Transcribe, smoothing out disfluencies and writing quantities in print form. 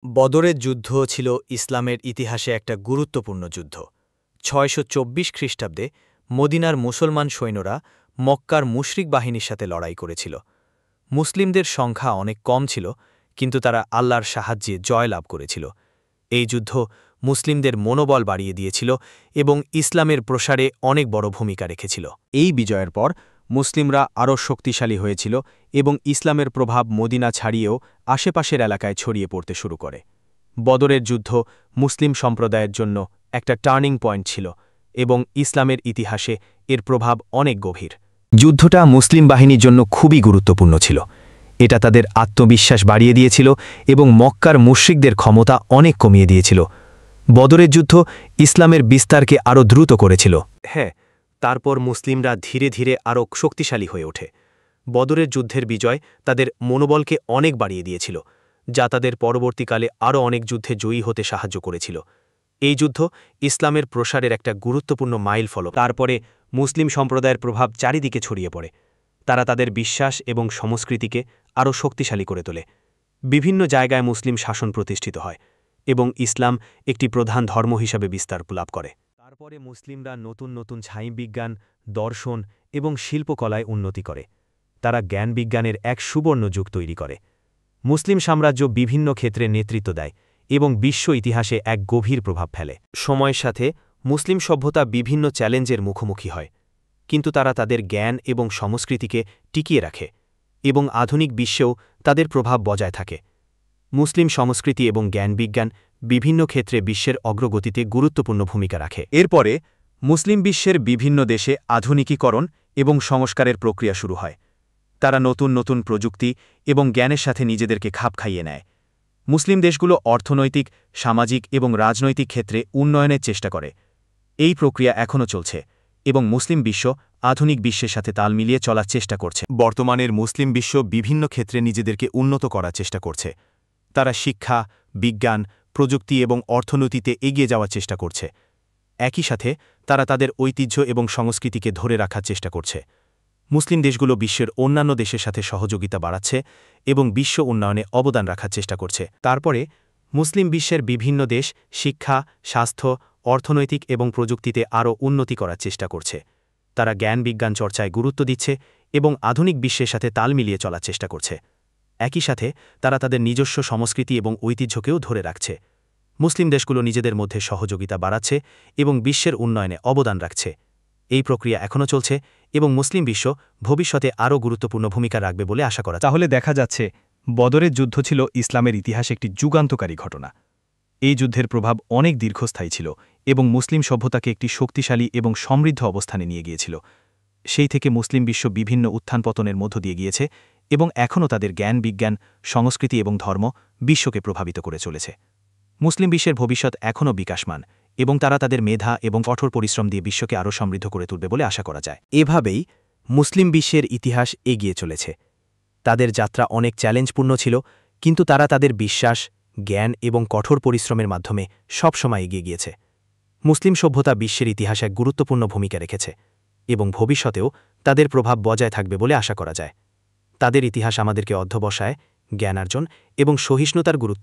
বদরের যুদ্ধ ছিল ইসলামের ইতিহাসে একটা গুরুত্বপূর্ণ যুদ্ধ। ৬২৪ খ্রিস্টাব্দে মদিনার মুসলমান সৈন্যরা মক্কার মুশরিক বাহিনীর সাথে লড়াই করেছিল। মুসলিমদের সংখ্যা অনেক কম ছিল, কিন্তু তারা আল্লাহর সাহায্যে জয়লাভ করেছিল। এই যুদ্ধ মুসলিমদের মনোবল বাড়িয়ে দিয়েছিল এবং ইসলামের প্রসারে অনেক বড় ভূমিকা রেখেছিল। এই বিজয়ের পর মুসলিমরা আরও শক্তিশালী হয়েছিল এবং ইসলামের প্রভাব মদিনা ছাড়িয়েও আশেপাশের এলাকায় ছড়িয়ে পড়তে শুরু করে। বদরের যুদ্ধ মুসলিম সম্প্রদায়ের জন্য একটা টার্নিং পয়েন্ট ছিল এবং ইসলামের ইতিহাসে এর প্রভাব অনেক গভীর। যুদ্ধটা মুসলিম বাহিনীর জন্য খুবই গুরুত্বপূর্ণ ছিল। এটা তাদের আত্মবিশ্বাস বাড়িয়ে দিয়েছিল এবং মক্কার মুশরিকদের ক্ষমতা অনেক কমিয়ে দিয়েছিল। বদরের যুদ্ধ ইসলামের বিস্তারকে আরও দ্রুত করেছিল। তারপর মুসলিমরা ধীরে ধীরে আরও শক্তিশালী হয়ে ওঠে। বদরের যুদ্ধের বিজয় তাদের মনোবলকে অনেক বাড়িয়ে দিয়েছিল, যা তাদের পরবর্তীকালে আরও অনেক যুদ্ধে জয়ী হতে সাহায্য করেছিল। এই যুদ্ধ ইসলামের প্রসারের একটা গুরুত্বপূর্ণ মাইল ফলক। তারপরে মুসলিম সম্প্রদায়ের প্রভাব চারিদিকে ছড়িয়ে পড়ে। তারা তাদের বিশ্বাস এবং সংস্কৃতিকে আরও শক্তিশালী করে তোলে। বিভিন্ন জায়গায় মুসলিম শাসন প্রতিষ্ঠিত হয় এবং ইসলাম একটি প্রধান ধর্ম হিসাবে বিস্তার লাভ করে। তারপরে মুসলিমরা নতুন নতুন ছাইবিজ্ঞান, দর্শন এবং শিল্পকলায় উন্নতি করে। তারা জ্ঞান বিজ্ঞানের এক সুবর্ণ যুগ তৈরি করে। মুসলিম সাম্রাজ্য বিভিন্ন ক্ষেত্রে নেতৃত্ব দেয় এবং বিশ্ব ইতিহাসে এক গভীর প্রভাব ফেলে। সময়ের সাথে মুসলিম সভ্যতা বিভিন্ন চ্যালেঞ্জের মুখোমুখি হয়, কিন্তু তারা তাদের জ্ঞান এবং সংস্কৃতিকে টিকিয়ে রাখে এবং আধুনিক বিশ্বেও তাদের প্রভাব বজায় থাকে। মুসলিম সংস্কৃতি এবং জ্ঞান বিজ্ঞান বিভিন্ন ক্ষেত্রে বিশ্বের অগ্রগতিতে গুরুত্বপূর্ণ ভূমিকা রাখে। এরপরে মুসলিম বিশ্বের বিভিন্ন দেশে আধুনিকীকরণ এবং সংস্কারের প্রক্রিয়া শুরু হয়। তারা নতুন নতুন প্রযুক্তি এবং জ্ঞানের সাথে নিজেদেরকে খাপ খাইয়ে নেয়। মুসলিম দেশগুলো অর্থনৈতিক, সামাজিক এবং রাজনৈতিক ক্ষেত্রে উন্নয়নের চেষ্টা করে। এই প্রক্রিয়া এখনও চলছে এবং মুসলিম বিশ্ব আধুনিক বিশ্বের সাথে তাল মিলিয়ে চলার চেষ্টা করছে। বর্তমানের মুসলিম বিশ্ব বিভিন্ন ক্ষেত্রে নিজেদেরকে উন্নত করার চেষ্টা করছে। তারা শিক্ষা, বিজ্ঞান, প্রযুক্তি এবং অর্থনীতিতে এগিয়ে যাওয়ার চেষ্টা করছে। একই সাথে তারা তাদের ঐতিহ্য এবং সংস্কৃতিকে ধরে রাখার চেষ্টা করছে। মুসলিম দেশগুলো বিশ্বের অন্যান্য দেশের সাথে সহযোগিতা বাড়াচ্ছে এবং বিশ্ব উন্নয়নে অবদান রাখার চেষ্টা করছে। তারপরে মুসলিম বিশ্বের বিভিন্ন দেশ শিক্ষা, স্বাস্থ্য, অর্থনৈতিক এবং প্রযুক্তিতে আরও উন্নতি করার চেষ্টা করছে। তারা জ্ঞান বিজ্ঞান চর্চায় গুরুত্ব দিচ্ছে এবং আধুনিক বিশ্বের সাথে তাল মিলিয়ে চলার চেষ্টা করছে। একই সাথে তারা তাদের নিজস্ব সংস্কৃতি এবং ঐতিহ্যকেও ধরে রাখছে। মুসলিম দেশগুলো নিজেদের মধ্যে সহযোগিতা বাড়াচ্ছে এবং বিশ্বের উন্নয়নে অবদান রাখছে। এই প্রক্রিয়া এখনও চলছে এবং মুসলিম বিশ্ব ভবিষ্যতে আরও গুরুত্বপূর্ণ ভূমিকা রাখবে বলে আশা করা। তাহলে দেখা যাচ্ছে বদরের যুদ্ধ ছিল ইসলামের ইতিহাসে একটি যুগান্তকারী ঘটনা। এই যুদ্ধের প্রভাব অনেক দীর্ঘস্থায়ী ছিল এবং মুসলিম সভ্যতাকে একটি শক্তিশালী এবং সমৃদ্ধ অবস্থানে নিয়ে গিয়েছিল। সেই থেকে মুসলিম বিশ্ব বিভিন্ন উত্থান পতনের মধ্য দিয়ে গিয়েছে এবং এখনও তাদের জ্ঞান বিজ্ঞান, সংস্কৃতি এবং ধর্ম বিশ্বকে প্রভাবিত করে চলেছে। মুসলিম বিশ্বের ভবিষ্যৎ এখনও বিকাশমান এবং তারা তাদের মেধা এবং কঠোর পরিশ্রম দিয়ে বিশ্বকে আরও সমৃদ্ধ করে তুলবে বলে আশা করা যায়। এভাবেই মুসলিম বিশ্বের ইতিহাস এগিয়ে চলেছে। তাদের যাত্রা অনেক চ্যালেঞ্জপূর্ণ ছিল, কিন্তু তারা তাদের বিশ্বাস, জ্ঞান এবং কঠোর পরিশ্রমের মাধ্যমে সবসময় এগিয়ে গিয়েছে। মুসলিম সভ্যতা বিশ্বের ইতিহাসে এক গুরুত্বপূর্ণ ভূমিকা রেখেছে এবং ভবিষ্যতেও তাদের প্রভাব বজায় থাকবে বলে আশা করা যায়। তাদের ইতিহাস আমাদেরকে অধ্যবসায়, জ্ঞানার্জন এবং সহিষ্ণুতার গুরুত্ব